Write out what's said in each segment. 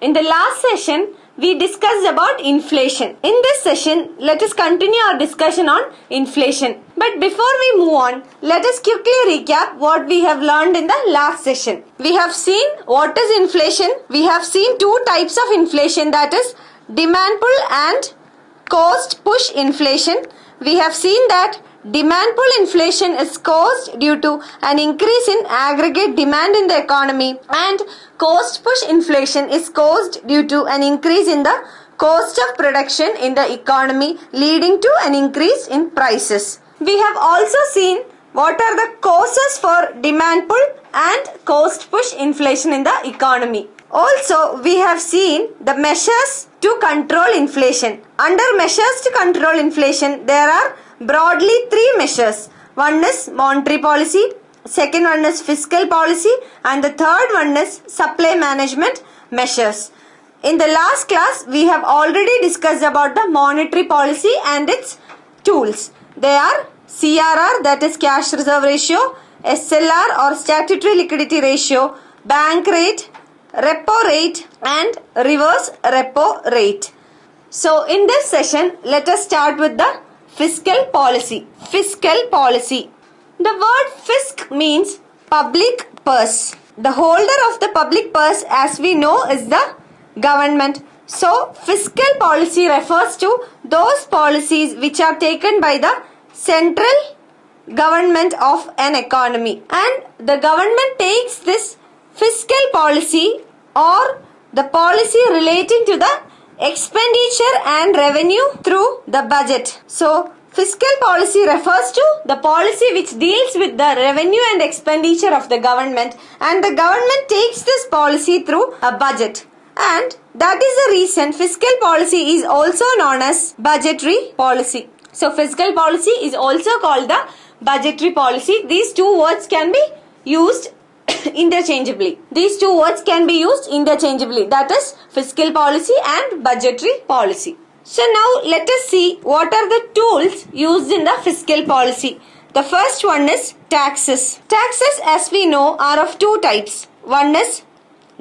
In the last session, we discussed about inflation. In this session, let us continue our discussion on inflation. But before we move on, let us quickly recap what we have learned in the last session. We have seen what is inflation. We have seen two types of inflation, that is demand pull and cost push inflation. We have seen that demand pull inflation is caused due to an increase in aggregate demand in the economy, and cost push inflation is caused due to an increase in the cost of production in the economy, leading to an increase in prices. We have also seen what are the causes for demand pull and cost push inflation in the economy. Also, we have seen the measures to control inflation. Under measures to control inflation, there are broadly three measures. One is monetary policy, second one is fiscal policy, and the third one is supply management measures. In the last class, we have already discussed about the monetary policy and its tools. They are CRR, that is cash reserve ratio, SLR or statutory liquidity ratio, bank rate, repo rate and reverse repo rate. So in this session, let us start with the fiscal policy. Fiscal policy. The word fisc means public purse. The holder of the public purse, as we know, is the government. So fiscal policy refers to those policies which are taken by the central government of an economy, and the government takes this fiscal policy or the policy relating to the expenditure and revenue through the budget. So fiscal policy refers to the policy which deals with the revenue and expenditure of the government, and the government takes this policy through a budget, and that is the reason fiscal policy is also known as budgetary policy. So fiscal policy is also called the budgetary policy. These two words can be used interchangeably. These two words can be used interchangeably, that is fiscal policy and budgetary policy. So now let us see what are the tools used in the fiscal policy. The first one is taxes. Taxes, as we know, are of two types. One is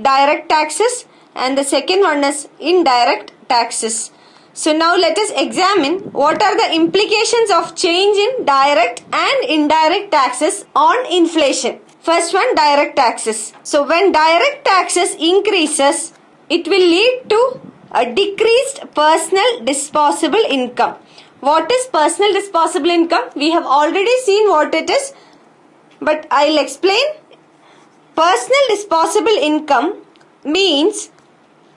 direct taxes and the second one is indirect taxes. So now let us examine what are the implications of change in direct and indirect taxes on inflation. First one, direct taxes. So when direct taxes increases, it will lead to a decreased personal disposable income. What is personal disposable income? We have already seen what it is, but I'll explain. Personal disposable income means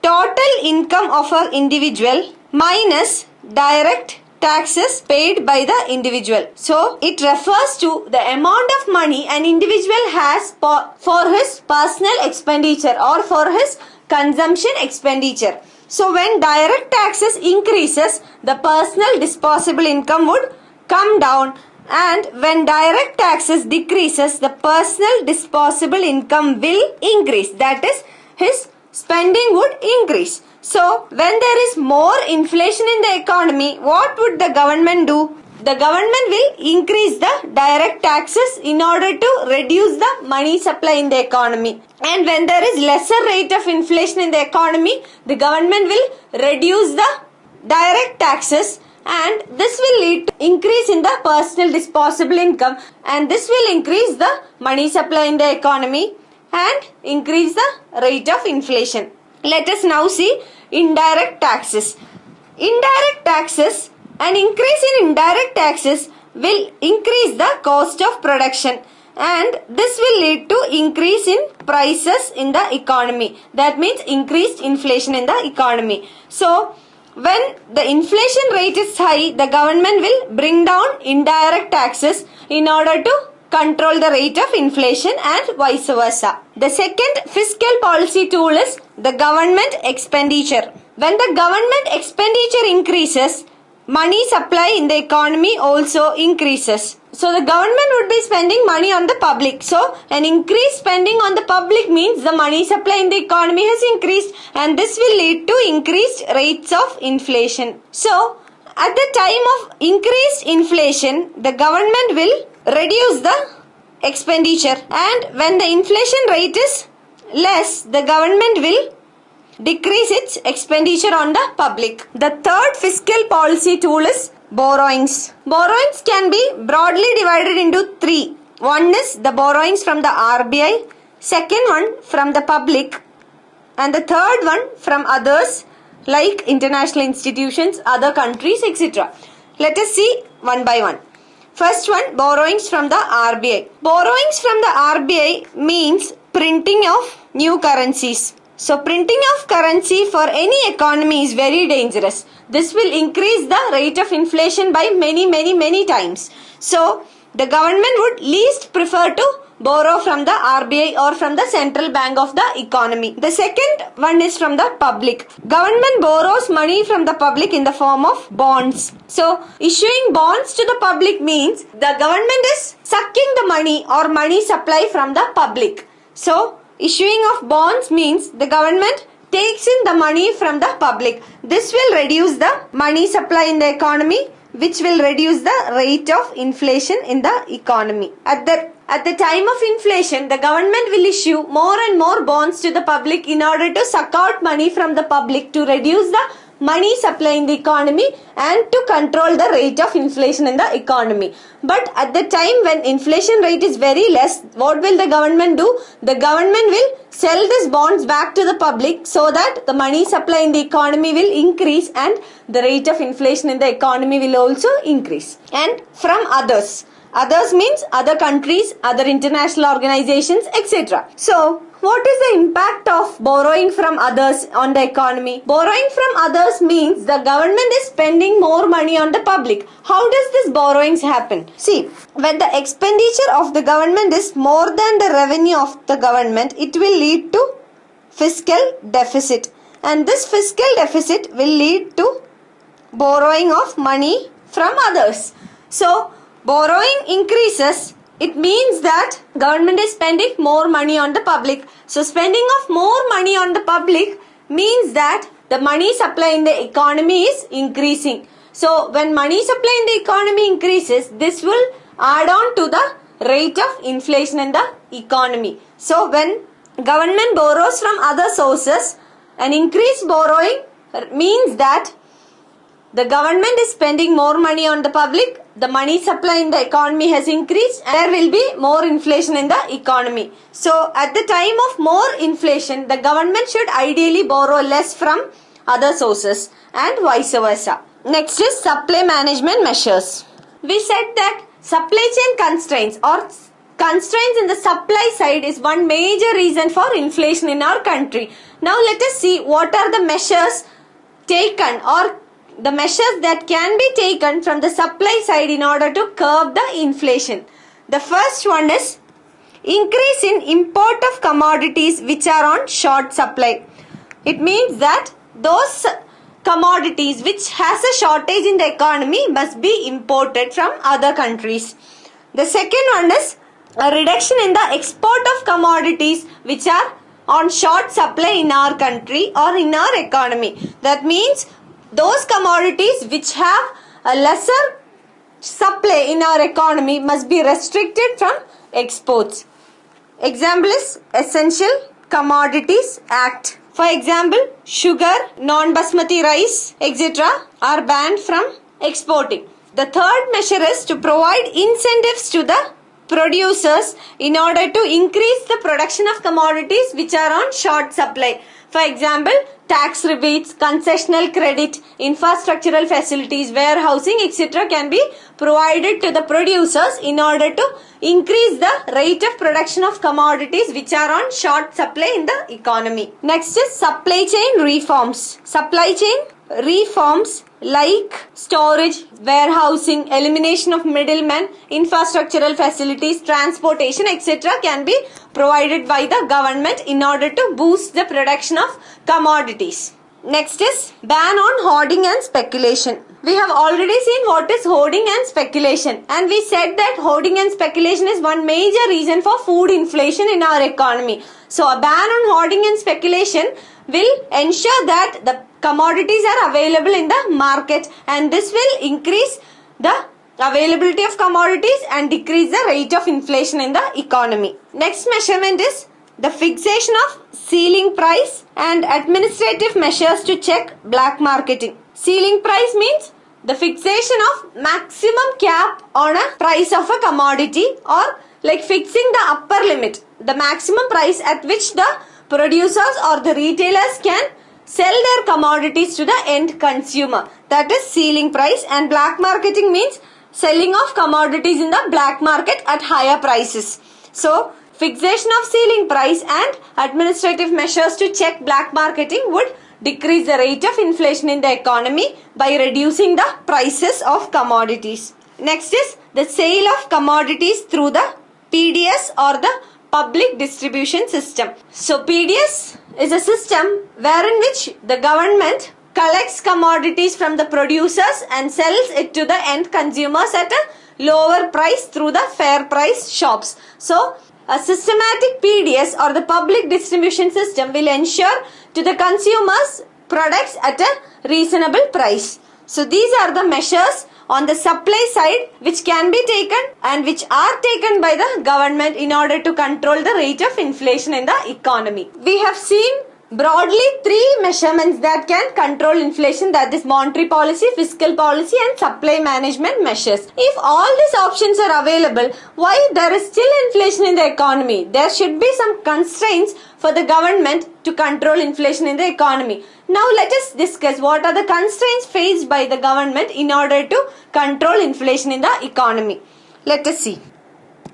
total income of an individual minus direct taxes paid by the individual. So it refers to the amount of money an individual has for his personal expenditure or for his consumption expenditure. So when direct taxes increases, the personal disposable income would come down, and when direct taxes decreases, the personal disposable income will increase. That is, his spending would increase. So when there is more inflation in the economy, what would the government do? The government will increase the direct taxes in order to reduce the money supply in the economy. And when there is lesser rate of inflation in the economy, the government will reduce the direct taxes, and this will lead to increase in the personal disposable income, and this will increase the money supply in the economy and increase the rate of inflation. Let us now see indirect taxes. Indirect taxes, an increase in indirect taxes will increase the cost of production, and this will lead to increase in prices in the economy. That means increased inflation in the economy. So when the inflation rate is high, the government will bring down indirect taxes in order to control the rate of inflation and vice versa. The second fiscal policy tool is the government expenditure. When the government expenditure increases, money supply in the economy also increases. So the government would be spending money on the public. So an increased spending on the public means the money supply in the economy has increased, and this will lead to increased rates of inflation. So at the time of increased inflation, the government will reduce the expenditure, and when the inflation rate is less, the government will decrease its expenditure on the public. The third fiscal policy tool is borrowings. Borrowings can be broadly divided into three. One is the borrowings from the RBI, second one from the public, and the third one from others like international institutions, other countries, etc. Let us see one by one. First one, borrowings from the RBI. Borrowings from the RBI means printing of new currencies. So printing of currency for any economy is very dangerous. This will increase the rate of inflation by many times. So the government would least prefer to borrow from the RBI or from the central bank of the economy. The second one is from the public. Government borrows money from the public in the form of bonds. So issuing bonds to the public means the government is sucking the money or money supply from the public. So issuing of bonds means the government takes in the money from the public. This will reduce the money supply in the economy, which will reduce the rate of inflation in the economy. At the time of inflation, the government will issue more and more bonds to the public in order to suck out money from the public to reduce the money supply in the economy and to control the rate of inflation in the economy. But at the time when inflation rate is very less, what will the government do? The government will sell these bonds back to the public so that the money supply in the economy will increase and the rate of inflation in the economy will also increase. And from others. Others means other countries, other international organizations, etc. So, what is the impact of borrowing from others on the economy? Borrowing from others means the government is spending more money on the public. How does this borrowings happen? See, when the expenditure of the government is more than the revenue of the government, it will lead to fiscal deficit. And this fiscal deficit will lead to borrowing of money from others. So, borrowing increases, it means that government is spending more money on the public. So spending of more money on the public means that the money supply in the economy is increasing. So when money supply in the economy increases, this will add on to the rate of inflation in the economy. So when government borrows from other sources, an increased borrowing means that the government is spending more money on the public, the money supply in the economy has increased and there will be more inflation in the economy. So at the time of more inflation, the government should ideally borrow less from other sources and vice versa. Next is supply management measures. We said that supply chain constraints or constraints in the supply side is one major reason for inflation in our country. Now let us see what are the measures taken or the measures that can be taken from the supply side in order to curb the inflation. The first one is increase in import of commodities which are on short supply. It means that those commodities which has a shortage in the economy must be imported from other countries. The second one is a reduction in the export of commodities which are on short supply in our country or in our economy. That means those commodities which have a lesser supply in our economy must be restricted from exports. Example is Essential Commodities Act. For example, sugar, non-basmati rice, etc. are banned from exporting. The third measure is to provide incentives to the producers in order to increase the production of commodities which are on short supply. For example, tax rebates, concessional credit, infrastructural facilities, warehousing, etc. can be provided to the producers in order to increase the rate of production of commodities which are on short supply in the economy. Next is supply chain reforms. Supply chain reforms like storage, warehousing, elimination of middlemen, infrastructural facilities, transportation, etc. can be provided by the government in order to boost the production of commodities. Next is ban on hoarding and speculation. We have already seen what is hoarding and speculation, and we said that hoarding and speculation is one major reason for food inflation in our economy. So a ban on hoarding and speculation will ensure that the commodities are available in the market, and this will increase the availability of commodities and decrease the rate of inflation in the economy. Next measurement is the fixation of ceiling price and administrative measures to check black marketing. Ceiling price means the fixation of maximum cap on a price of a commodity, or like fixing the upper limit, the maximum price at which the producers or the retailers can sell their commodities to the end consumer. That is ceiling price. And black marketing means selling of commodities in the black market at higher prices. So fixation of ceiling price and administrative measures to check black marketing would decrease the rate of inflation in the economy by reducing the prices of commodities. Next is the sale of commodities through the PDS or the public distribution system. So PDS is a system wherein which the government collects commodities from the producers and sells it to the end consumers at a lower price through the fair price shops. So a systematic PDS or the public distribution system will ensure to the consumers products at a reasonable price. So these are the measures on the supply side which can be taken and which are taken by the government in order to control the rate of inflation in the economy. We have seen broadly three measurements that can control inflation, that is monetary policy, fiscal policy and supply management measures. If all these options are available, why there is still inflation in the economy? There should be some constraints for the government to control inflation in the economy. Now let us discuss what are the constraints faced by the government in order to control inflation in the economy. Let us see.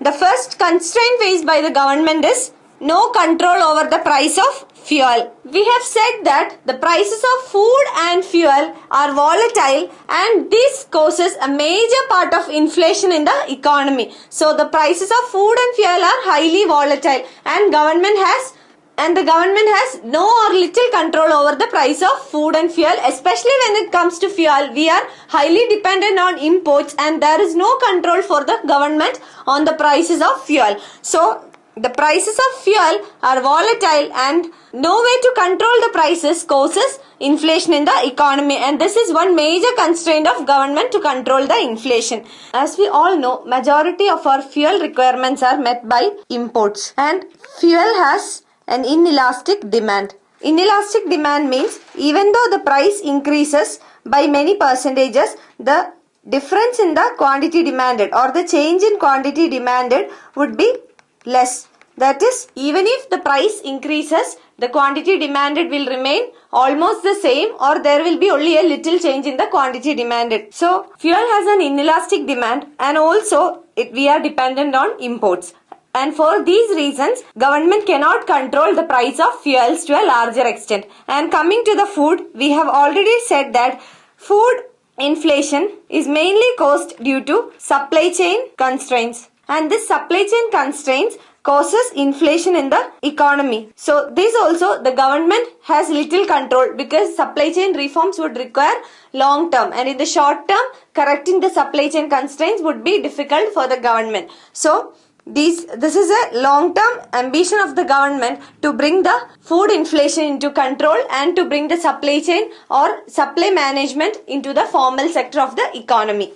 The first constraint faced by the government is no control over the price of fuel. We have said that the prices of food and fuel are volatile and this causes a major part of inflation in the economy. So the prices of food and fuel are highly volatile and the government has no or little control over the price of food and fuel. Especially when it comes to fuel, we are highly dependent on imports and there is no control for the government on the prices of fuel. So the prices of fuel are volatile and no way to control the prices causes inflation in the economy, and this is one major constraint of government to control the inflation. As we all know, majority of our fuel requirements are met by imports and fuel has an inelastic demand. Inelastic demand means even though the price increases by many percentages, the difference in the quantity demanded or the change in quantity demanded would be less. That is, even if the price increases, the quantity demanded will remain almost the same or there will be only a little change in the quantity demanded. So, fuel has an inelastic demand and also we are dependent on imports. And for these reasons, government cannot control the price of fuels to a larger extent. And coming to the food, we have already said that food inflation is mainly caused due to supply chain constraints. And this supply chain constraints causes inflation in the economy. So this also the government has little control because supply chain reforms would require long term, and in the short term correcting the supply chain constraints would be difficult for the government. So this is a long term ambition of the government to bring the food inflation into control and to bring the supply chain or supply management into the formal sector of the economy.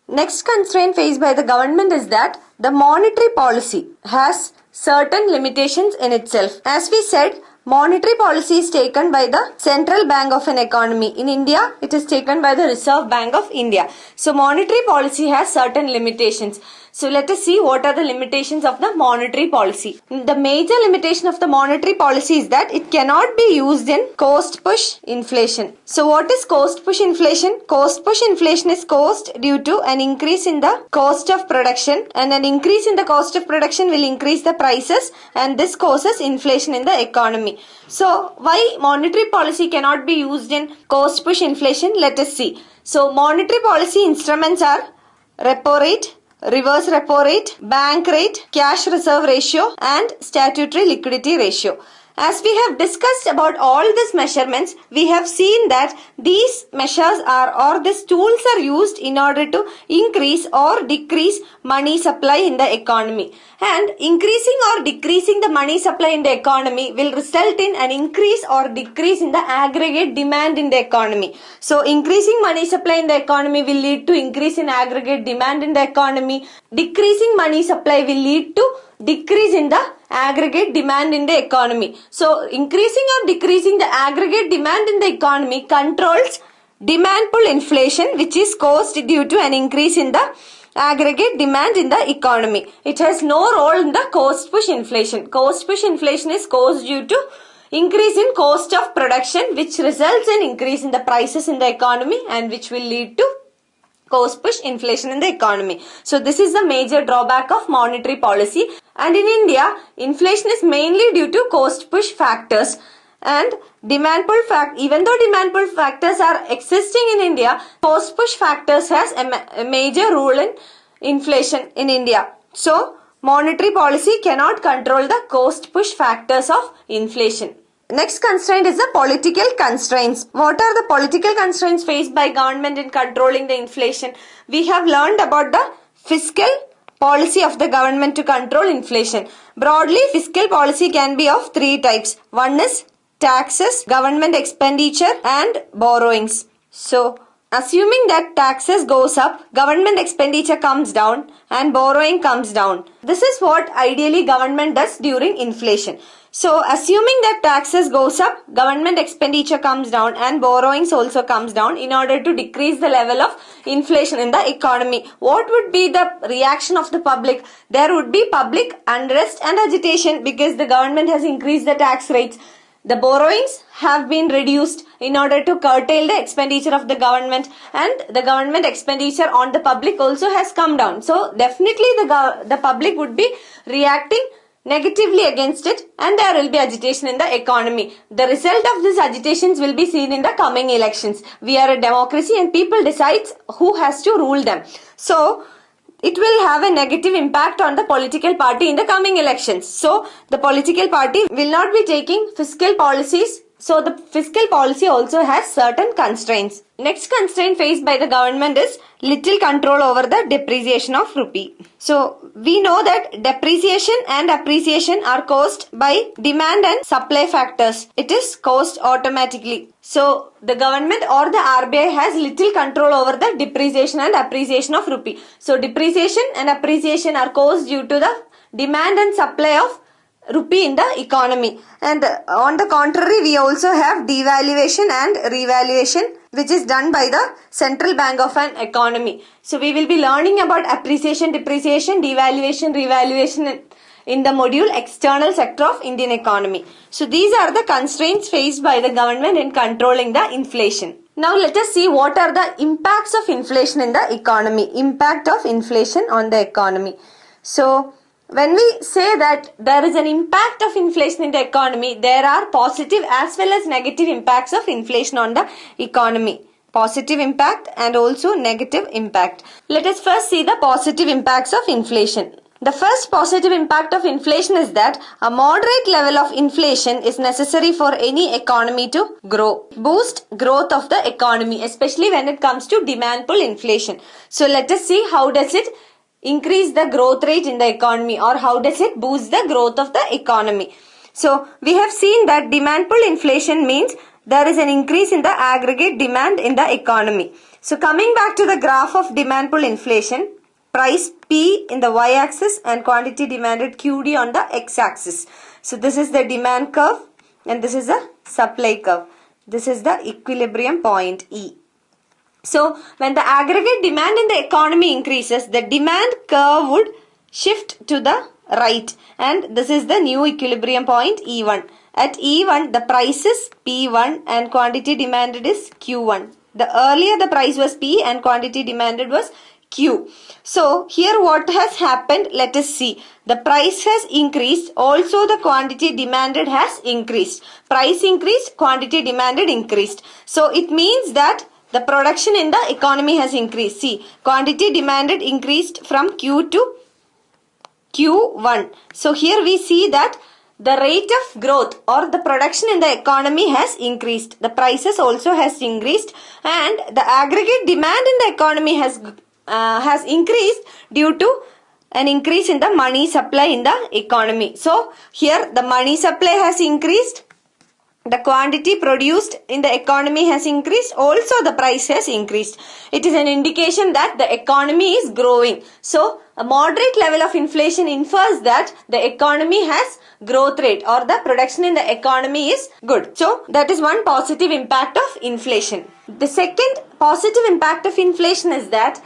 Next constraint faced by the government is that the monetary policy has certain limitations in itself. As we said, monetary policy is taken by the central bank of an economy. In India, it is taken by the Reserve Bank of India. So monetary policy has certain limitations. So let us see what are the limitations of the monetary policy. The major limitation of the monetary policy is that it cannot be used in cost push inflation. So what is cost push inflation? Cost push inflation is caused due to an increase in the cost of production, and an increase in the cost of production will increase the prices and this causes inflation in the economy. So why monetary policy cannot be used in cost push inflation? Let us see. So monetary policy instruments are repo rate, reverse repo rate, bank rate, cash reserve ratio and statutory liquidity ratio. As we have discussed about all these measurements, we have seen that these measures these tools are used in order to increase or decrease money supply in the economy. And increasing or decreasing the money supply in the economy will result in an increase or decrease in the aggregate demand in the economy. So increasing money supply in the economy will lead to increase in aggregate demand in the economy. Decreasing money supply will lead to decrease in the aggregate demand in the economy. So increasing or decreasing the aggregate demand in the economy controls demand pull inflation, which is caused due to an increase in the aggregate demand in the economy. It has no role in the cost push inflation. Cost push inflation is caused due to increase in cost of production, which results in increase in the prices in the economy and which will lead to cost push inflation in the economy. So this is the major drawback of monetary policy. And in India, inflation is mainly due to cost push factors and demand pull even though demand pull factors are existing in India, cost push factors has a major role in inflation in India. So monetary policy cannot control the cost push factors of inflation. Next constraint is the political constraints. What are the political constraints faced by government in controlling the inflation? We have learned about the fiscal policy of the government to control inflation. Broadly, fiscal policy can be of three types. One is taxes, government expenditure and borrowings. So, assuming that taxes goes up, government expenditure comes down and borrowing comes down. This is what ideally government does during inflation. So, assuming that taxes goes up, government expenditure comes down and borrowings also comes down in order to decrease the level of inflation in the economy. What would be the reaction of the public? There would be public unrest and agitation because the government has increased the tax rates. The borrowings have been reduced in order to curtail the expenditure of the government, and the government expenditure on the public also has come down. So definitely the public would be reacting negatively against it and there will be agitation in the economy. The result of these agitations will be seen in the coming elections. We are a democracy and people decide who has to rule them. So it will have a negative impact on the political party in the coming elections. So the political party will not be taking fiscal policies. So the fiscal policy also has certain constraints. Next constraint faced by the government is little control over the depreciation of rupee. So we know that depreciation and appreciation are caused by demand and supply factors. It is caused automatically. So the government or the RBI has little control over the depreciation and appreciation of rupee. So depreciation and appreciation are caused due to the demand and supply of rupee in the economy. And on the contrary, we also have devaluation and revaluation, which is done by the central bank of an economy. So we will be learning about appreciation, depreciation, devaluation, revaluation in the module external sector of Indian economy. So these are the constraints faced by the government in controlling the inflation. Now let us see what are the impacts of inflation in the economy. Impact of inflation on the economy. So when we say that there is an impact of inflation in the economy, there are positive as well as negative impacts of inflation on the economy. Positive impact and also negative impact. Let us first see the positive impacts of inflation. The first positive impact of inflation is that a moderate level of inflation is necessary for any economy to grow. Boost growth of the economy, especially when it comes to demand pull inflation. So let us see how does it increase the growth rate in the economy or how does it boost the growth of the economy. So we have seen that demand pull inflation means there is an increase in the aggregate demand in the economy. So coming back to the graph of demand pull inflation, price P in the y-axis and quantity demanded QD on the x-axis. So this is the demand curve and this is the supply curve. This is the equilibrium point E. So when the aggregate demand in the economy increases, the demand curve would shift to the right and this is the new equilibrium point E1. At E1 the price is P1 and quantity demanded is Q1. The earlier the price was P and quantity demanded was Q. So here what has happened, let us see. The price has increased, also the quantity demanded has increased. Price increased, quantity demanded increased. So it means that the production in the economy has increased. See, quantity demanded increased from Q to Q1. So here we see that the rate of growth or the production in the economy has increased. The prices also has increased and the aggregate demand in the economy has increased due to an increase in the money supply in the economy. So here the money supply has increased the quantity produced in the economy has increased, also the price has increased. It is an indication that the economy is growing. So a moderate level of inflation infers that the economy has growth rate, or the production in the economy is good. So that is one positive impact of inflation. The second positive impact of inflation is that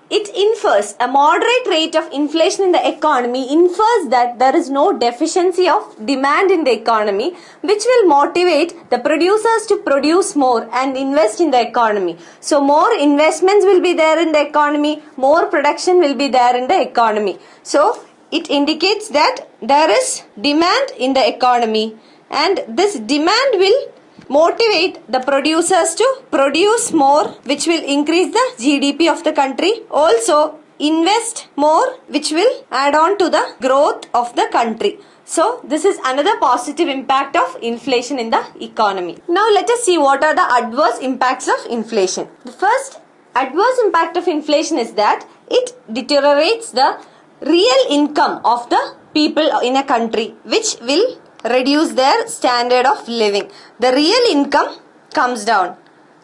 it infers, a moderate rate of inflation in the economy infers that there is no deficiency of demand in the economy, which will motivate the producers to produce more and invest in the economy. So more investments will be there in the economy, more production will be there in the economy. So it indicates that there is demand in the economy, and this demand will motivate the producers to produce more, which will increase the GDP of the country. Also invest more, which will add on to the growth of the country. So this is another positive impact of inflation in the economy. Now let us see what are the adverse impacts of inflation. The first adverse impact of inflation is that it deteriorates the real income of the people in a country, which will reduce their standard of living. The real income comes down.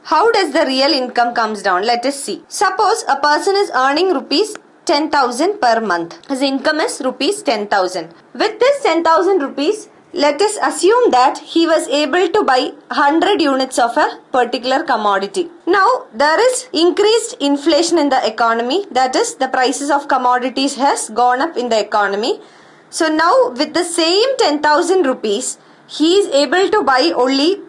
How does the real income comes down? Let us see. Suppose a person is earning rupees 10,000 per month. His income is rupees 10,000. With this 10,000 rupees, let us assume that he was able to buy 100 units of a particular commodity. Now there is increased inflation in the economy, that is the prices of commodities has gone up in the economy. So now with the same 10,000 rupees, he is able to buy only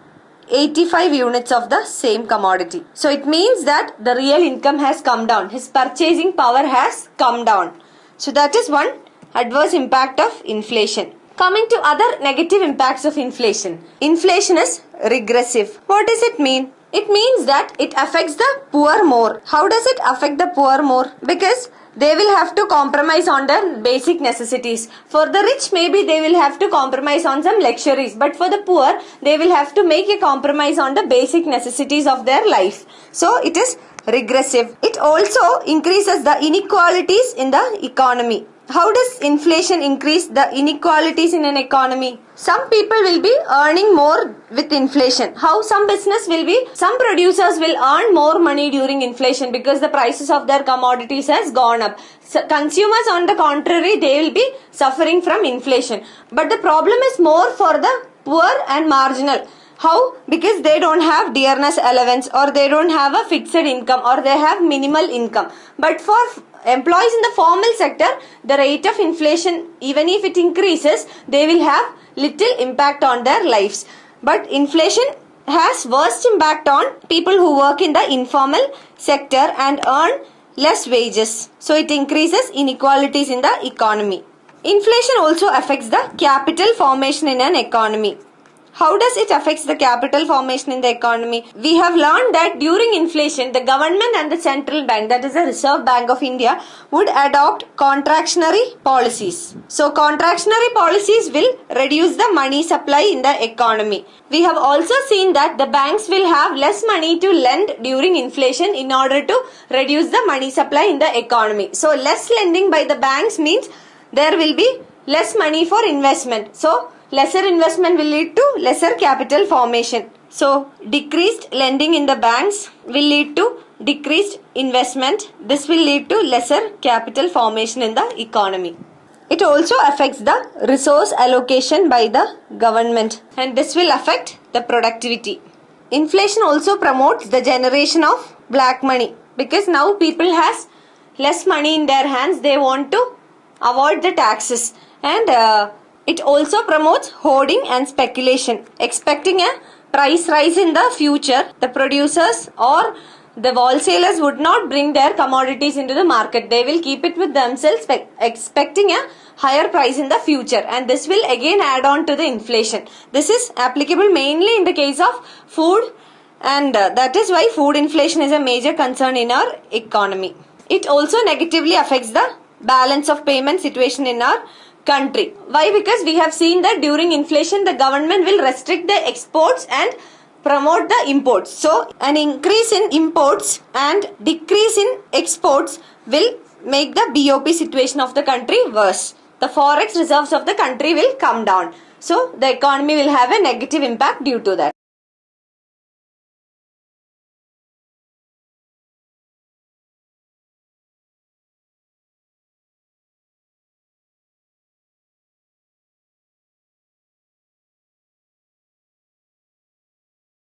85 units of the same commodity. So it means that the real income has come down. His purchasing power has come down. So that is one adverse impact of inflation. Coming to other negative impacts of inflation. Inflation is regressive. What does it mean? It means that it affects the poor more. How does it affect the poor more? Because they will have to compromise on their basic necessities. For the rich, maybe they will have to compromise on some luxuries. But for the poor, they will have to make a compromise on the basic necessities of their life. So it is regressive. It also increases the inequalities in the economy. How does inflation increase the inequalities in an economy? Some people will be earning more with inflation. How? Some producers will earn more money during inflation because the prices of their commodities has gone up. So consumers, on the contrary, they will be suffering from inflation. But the problem is more for the poor and marginal. How? Because they don't have dearness allowance, or they don't have a fixed income, or they have minimal income. But for employees in the formal sector, the rate of inflation, even if it increases, they will have little impact on their lives. But inflation has worst impact on people who work in the informal sector and earn less wages. So it increases inequalities in the economy. Inflation also affects the capital formation in an economy. How does it affect the capital formation in the economy? We have learned that during inflation, the government and the central bank, that is the Reserve Bank of India, would adopt contractionary policies. So contractionary policies will reduce the money supply in the economy. We have also seen that the banks will have less money to lend during inflation in order to reduce the money supply in the economy. So less lending by the banks means there will be less money for investment. So lesser investment will lead to lesser capital formation. So decreased lending in the banks will lead to decreased investment. This will lead to lesser capital formation in the economy. It also affects the resource allocation by the government, and this will affect the productivity. Inflation also promotes the generation of black money, because now people has less money in their hands. They want to avoid the taxes, and it also promotes hoarding and speculation. Expecting a price rise in the future, the producers or the wholesalers would not bring their commodities into the market. They will keep it with themselves, expecting a higher price in the future, and this will again add on to the inflation. This is applicable mainly in the case of food, and that is why food inflation is a major concern in our economy. It also negatively affects the balance of payment situation in our country. Why? Because we have seen that during inflation, the government will restrict the exports and promote the imports. So an increase in imports and decrease in exports will make the BOP situation of the country worse. The forex reserves of the country will come down. So the economy will have a negative impact due to that.